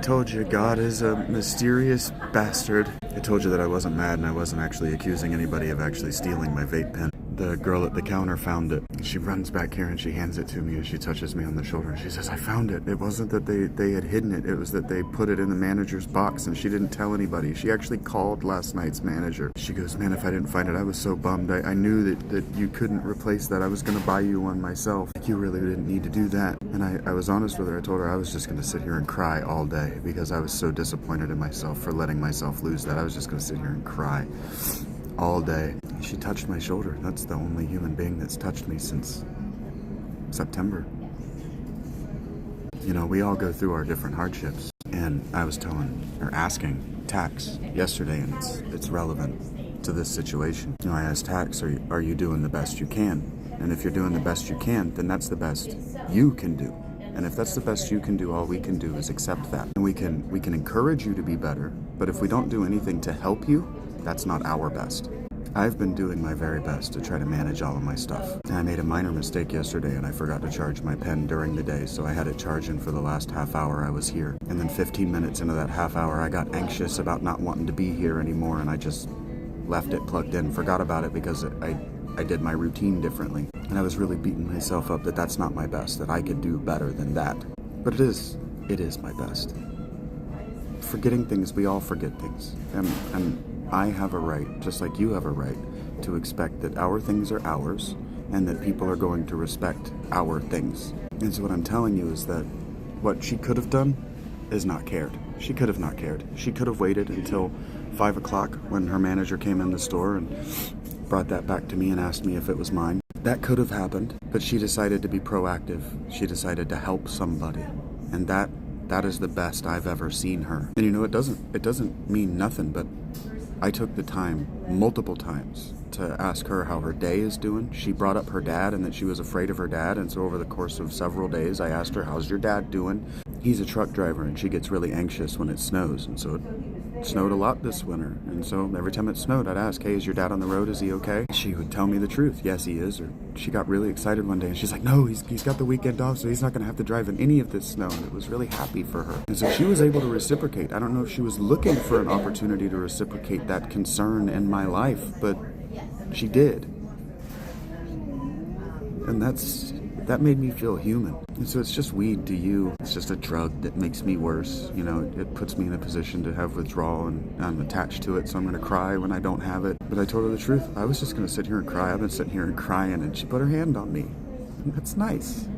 told you, God is a mysterious bastard. I told you that I wasn't mad and I wasn't actually accusing anybody of actually stealing my vape pen. The girl at the counter found it. She runs back here and she hands it to me and she touches me on the shoulder and she says, I found it. It wasn't that they had hidden it. It was that they put it in the manager's box and she didn't tell anybody. She actually called last night's manager. She goes, man, if I didn't find it, I was so bummed. I knew that you couldn't replace that. I was going to buy you one myself. You really didn't need to do that. And I was honest with her. I told her I was just going to sit here and cry all day because I was so disappointed in myself for letting myself lose that. I was just going to sit here and cry all day. She touched my shoulder. That's the only human being that's touched me since September. You know, we all go through our different hardships. And I was asking Tax yesterday, and it's relevant to this situation. You know, I asked Tax, are you doing the best you can? And if you're doing the best you can, then that's the best you can do. And if that's the best you can do, all we can do is accept that. And we can encourage you to be better, but if we don't do anything to help you, that's not our best. I've been doing my very best to try to manage all of my stuff. And I made a minor mistake yesterday and I forgot to charge my pen during the day, so I had it charging for the last half hour I was here. And then 15 minutes into that half hour, I got anxious about not wanting to be here anymore and I just left it plugged in, forgot about it because I did my routine differently. And I was really beating myself up that that's not my best, that I could do better than that. But it is my best. Forgetting things, we all forget things. And I have a right, just like you have a right, to expect that our things are ours and that people are going to respect our things. And so what I'm telling you is that what she could have done is not cared. She could have not cared. She could have waited until 5 o'clock when her manager came in the store and brought that back to me and asked me if it was mine. That could have happened, but she decided to be proactive. She decided to help somebody. And that is the best I've ever seen her. And you know, it doesn't mean nothing, but I took the time multiple times to ask her how her day is doing. She brought up her dad and that she was afraid of her dad, and so over the course of several days I asked her, how's your dad doing? He's a truck driver and she gets really anxious when it snows, and so it snowed a lot this winter, and so every time it snowed I'd ask, hey, is your dad on the road? Is he okay? She would tell me the truth. Yes, he is. Or she got really excited one day and she's like, no, he's got the weekend off, so he's not going to have to drive in any of this snow. And it was really happy for her. And so she was able to reciprocate. I don't know if she was looking for an opportunity to reciprocate that concern in my life, but she did. And that made me feel human. And so it's just weed to you. It's just a drug that makes me worse. You know, it puts me in a position to have withdrawal, and I'm attached to it, so I'm going to cry when I don't have it. But I told her the truth. I was just going to sit here and cry. I've been sitting here and crying, and she put her hand on me. And that's nice.